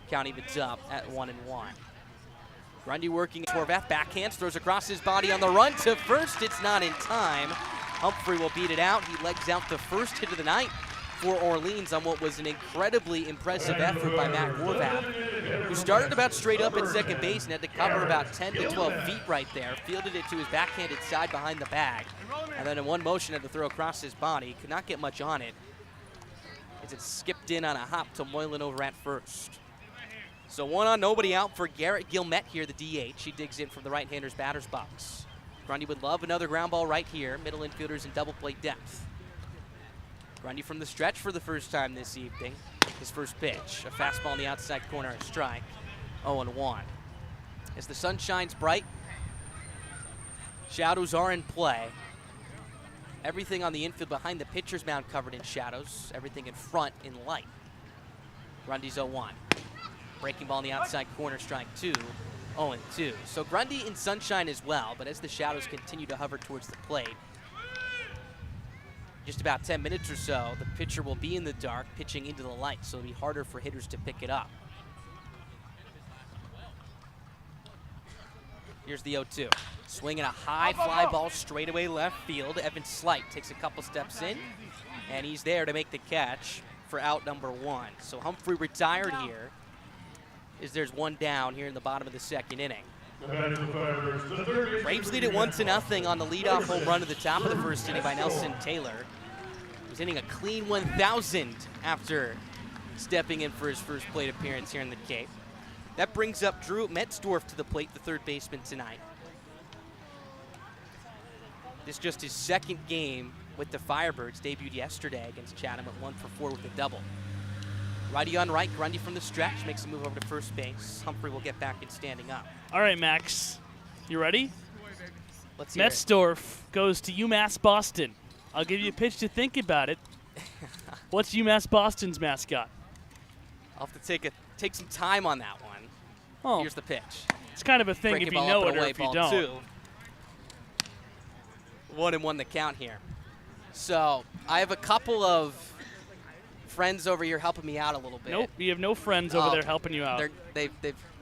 Count evens up at 1-1. Grundy working Horvath, backhands, throws across his body on the run to first. It's not in time. Humphrey will beat it out. He legs out the first hit of the night for Orleans on what was an incredibly impressive effort by Matt Horvath, who started about straight up at second base and had to cover about 10 to 12 feet right there, fielded it to his backhanded side behind the bag, and then in one motion had to throw across his body. Could not get much on it as it skipped in on a hop to Moylan over at first. So 1 on, nobody out for Garrett Gilmette here, the DH. He digs in from the right-hander's batter's box. Grundy would love another ground ball right here. Middle infielders in double play depth. Grundy from the stretch for the first time this evening. His first pitch, a fastball in the outside corner, a strike. 0-1. As the sun shines bright, shadows are in play. Everything on the infield behind the pitcher's mound covered in shadows. Everything in front in light. Grundy's 0-1. Breaking ball in the outside corner, strike 2. 0-2. So Grundy in sunshine as well, but as the shadows continue to hover towards the plate, just about 10 minutes or so, the pitcher will be in the dark, pitching into the light, so it'll be harder for hitters to pick it up. Here's the 0-2. Swinging a high fly ball straight away left field. Evan Slight takes a couple steps in, and he's there to make the catch for out number 1. So Humphrey retired here, as there's 1 down here in the bottom of the second inning. Braves lead it 1-0 on the leadoff home run at the top of the first inning by Nelson Taylor. He's hitting a clean 1,000 after stepping in for his first plate appearance here in the Cape. That brings up Drew Metzdorf to the plate, the third baseman tonight. This is just his second game with the Firebirds. Debuted yesterday against Chatham at 1 for 4 with a double. Righty on right, Grundy from the stretch, makes a move over to first base. Humphrey will get back in standing up. All right, Max, you ready? Let's hear it. Metzdorf goes to UMass Boston. I'll give you a pitch to think about it. What's UMass Boston's mascot? I'll have to take some time on that one. Oh, here's the pitch. It's kind of a thing Breaking if you ball know up it and or away, if you ball don't. 2. 1-1 the count here. So I have a couple of friends over here helping me out a little bit. Nope, you have no friends over there helping you out. They've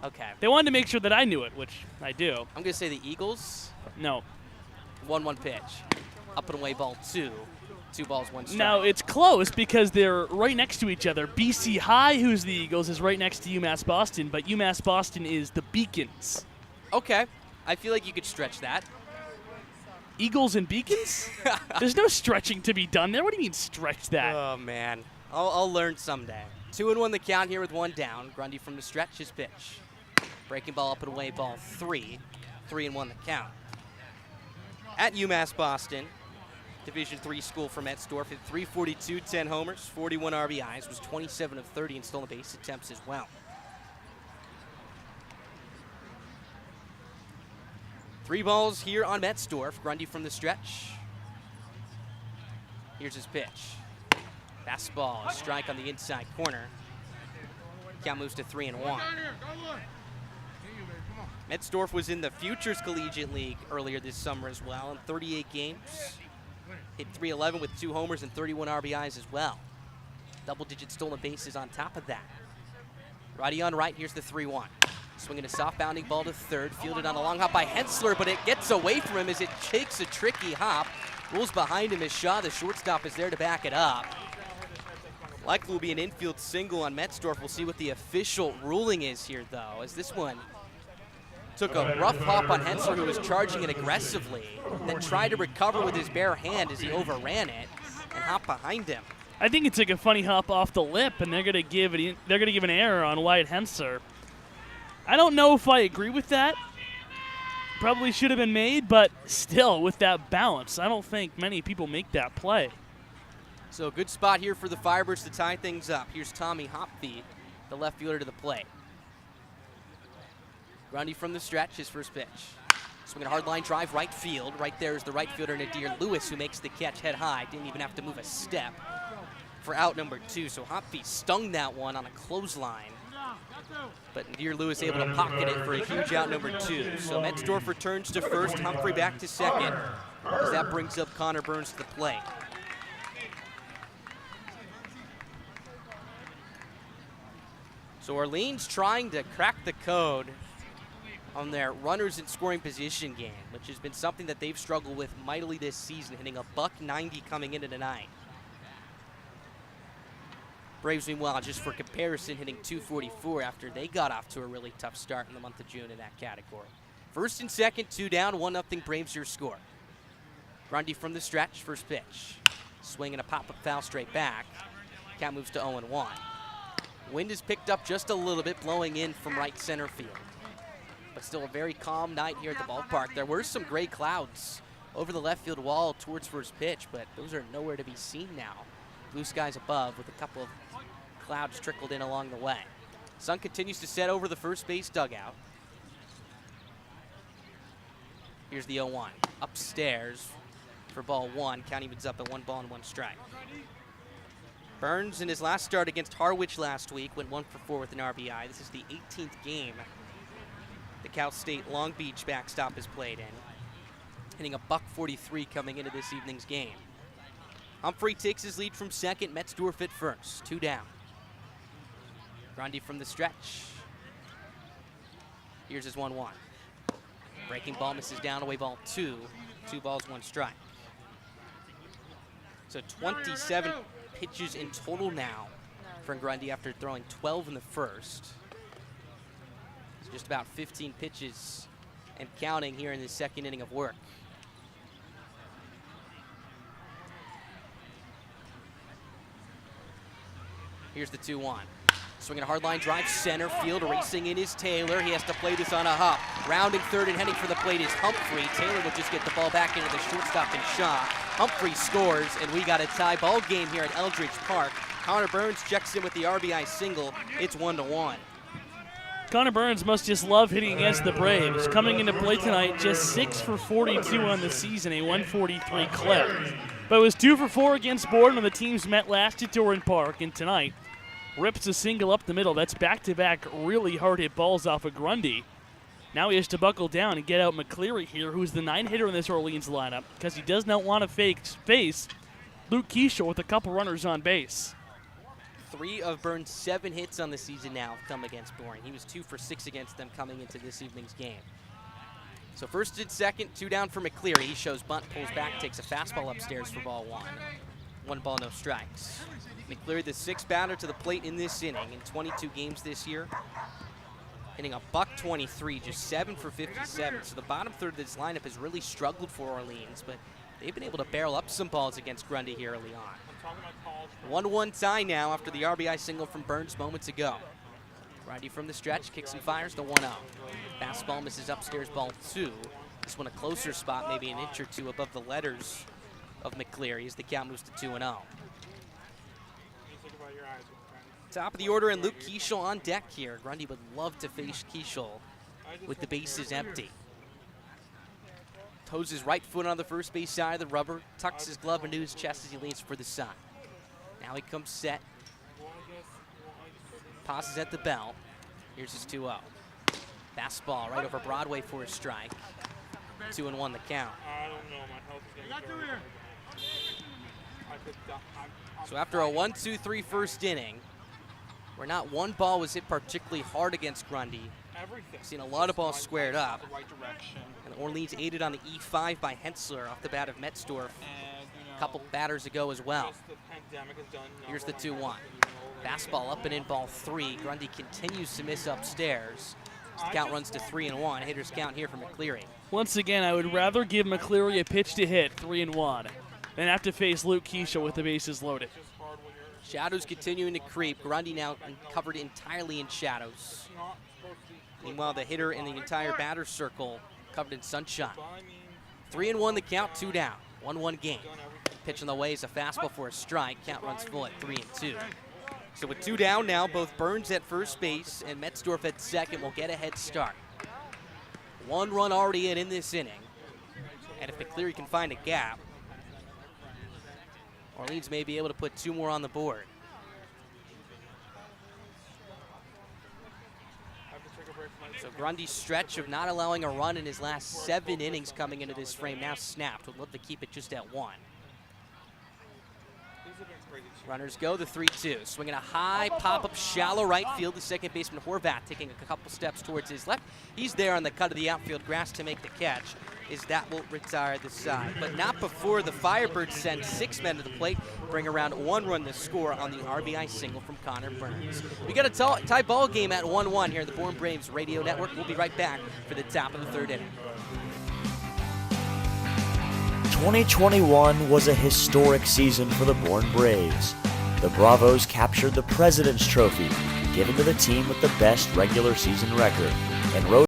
okay. They wanted to make sure that I knew it, which I do. I'm going to say the Eagles. No. 1-1 pitch. Up and away, ball 2. 2 balls, 1 strike. Now, it's close because they're right next to each other. BC High, who's the Eagles, is right next to UMass Boston, but UMass Boston is the Beacons. Okay. I feel like you could stretch that. Eagles and Beacons? There's no stretching to be done there. What do you mean stretch that? Oh, man. I'll learn someday. 2-1 the count here with 1 down. Grundy from the stretch, his pitch. Breaking ball up and away, ball 3. 3-1 the count. At UMass Boston, Division III school for Metzdorf, hit .342, 10 homers, 41 RBIs, was 27 of 30 in stolen base attempts as well. 3 balls here on Metzdorf. Grundy from the stretch. Here's his pitch. Fastball, a strike on the inside corner. Count moves to 3-1. Metzdorf was in the Futures Collegiate League earlier this summer as well in 38 games. Hit .311 with 2 homers and 31 RBIs as well. Double-digit stolen bases on top of that. Righty on right, here's the 3-1. Swinging a soft bounding ball to third, fielded on a long hop by Hensler, but it gets away from him as it takes a tricky hop. Rolls behind him as Shaw, the shortstop, is there to back it up. Likely will be an infield single on Metzdorf. We'll see what the official ruling is here, though, as this one took a rough hop on Hensler, who was charging it aggressively, then tried to recover with his bare hand as he overran it and hopped behind him. I think it took a funny hop off the lip, and they're gonna give an error on Wyatt Hensler. I don't know if I agree with that. Probably should have been made, but still, with that bounce, I don't think many people make that play. So a good spot here for the Firebirds to tie things up. Here's Tommy Hopfeed, the left fielder, to the plate. Grundy from the stretch, his first pitch. Swinging a hard line drive, right field. Right there is the right fielder, Nadir Lewis, who makes the catch head high. Didn't even have to move a step for out number 2. So Hopfeed stung that one on a clothesline. But Nadir Lewis able to pocket it for a huge out number 2. So Metzdorf returns to first, Humphrey back to second, as that brings up Connor Burns to the plate. So Orleans trying to crack the code on their runners in scoring position game, which has been something that they've struggled with mightily this season, hitting a .190 coming into tonight. Braves, meanwhile, just for comparison, hitting .244 after they got off to a really tough start in the month of June in that category. First and second, 2 down, 1-0 Braves your score. Grundy from the stretch, first pitch. Swing and a pop-up foul straight back. Count moves to 0-1. Wind is picked up just a little bit, blowing in from right center field. But still a very calm night here at the ballpark. There were some gray clouds over the left field wall towards first pitch, but those are nowhere to be seen now. Blue skies above with a couple of clouds trickled in along the way. Sun continues to set over the first base dugout. Here's the 0-1. Upstairs for ball 1. Count evens up at 1 ball and 1 strike. Burns in his last start against Harwich last week went 1 for 4 with an RBI. This is the 18th game the Cal State Long Beach backstop has played in, hitting a .143 coming into this evening's game. Humphrey takes his lead from second, Metzdorf at first, 2 down. Grundy from the stretch. Here's his 1-1. Breaking ball misses down, away ball 2. 2 balls, 1 strike. So 27 pitches in total now for Grundy after throwing 12 in the first. It's just about 15 pitches and counting here in the second inning of work. Here's the 2-1. Swinging a hard line drive, center field, racing in is Taylor. He has to play this on a hop. Rounding third and heading for the plate is Humphrey. Taylor will just get the ball back into the shortstop and Shaw. Humphrey scores, and we got a tie ball game here at Eldredge Park. Connor Burns checks in with the RBI single. It's 1-1. Connor Burns must just love hitting against the Braves. Coming into play tonight, just 6 for 42 on the season, a 143 clip. But it was 2 for 4 against Borden when the teams met last at Doran Park, and tonight rips a single up the middle. That's back-to-back really hard-hit balls off of Grundy. Now he has to buckle down and get out McCleary here, who's the 9-hitter in this Orleans lineup, because he does not want to face Luke Keishel with a couple runners on base. 3 of Burns' 7 hits on the season now have come against Boring. He was 2 for 6 against them coming into this evening's game. So first and second, 2 down for McCleary. He shows bunt, pulls back, takes a fastball upstairs for ball 1. 1 ball, no strikes. McCleary, the 6th batter to the plate in this inning in 22 games this year, hitting a .123, just 7 for 57. So the bottom third of this lineup has really struggled for Orleans, but they've been able to barrel up some balls against Grundy here early on. 1-1 tie now after the RBI single from Burns moments ago. Grundy from the stretch, kicks and fires the 1-0. Fastball misses upstairs, ball 2. This one a closer spot, maybe an inch or 2 above the letters of McCleary as the count moves to 2-0. Top of the order, and Luke Keishel on deck here. Grundy would love to face Keishel with the bases empty. Toes his right foot on the first base side of the rubber, tucks his glove into his chest as he leans for the sun. Now he comes set. Pauses at the bell. Here's his 2-0. Fastball right over Broadway for a strike. 2-1 the count. So after a 1-2-3 first inning, where not one ball was hit particularly hard against Grundy, we've seen a lot of balls squared up. And Orleans aided on the E5 by Hensler off the bat of Metzdorf a couple batters ago as well. Here's the 2-1. Fastball up and in, ball 3. Grundy continues to miss upstairs. The count runs to 3-1. Hitters count here for McCleary. Once again, I would rather give McCleary a pitch to hit, 3-1, than have to face Luke Keishel with the bases loaded. Shadows continuing to creep. Grundy now covered entirely in shadows. Meanwhile, the hitter in the entire batter circle covered in sunshine. 3-1 the count, 2 down. 1-1 game. Pitch on the way is a fastball for a strike. Count runs full at 3-2. So with 2 down now, both Burns at first base and Metzdorf at second will get a head start. 1 run already in this inning. And if McCleary can find a gap, Orleans may be able to put 2 more on the board. So Grundy's stretch of not allowing a run in his last 7 innings coming into this frame now snapped. Would love to keep it just at 1. Runners go, the 3-2. Swinging a high pop-up, shallow right field. The second baseman, Horvath, taking a couple steps towards his left. He's there on the cut of the outfield grass to make the catch, as that will retire the side. But not before the Firebirds send 6 men to the plate, bring around 1 run to score on the RBI single from Connor Burns. We got a tie ball game at 1-1 here at the Bourne Braves Radio Network. We'll be right back for the top of the 3rd inning. 2021 was a historic season for the Bourne Braves. The Bravos captured the President's Trophy, given to the team with the best regular season record, and rode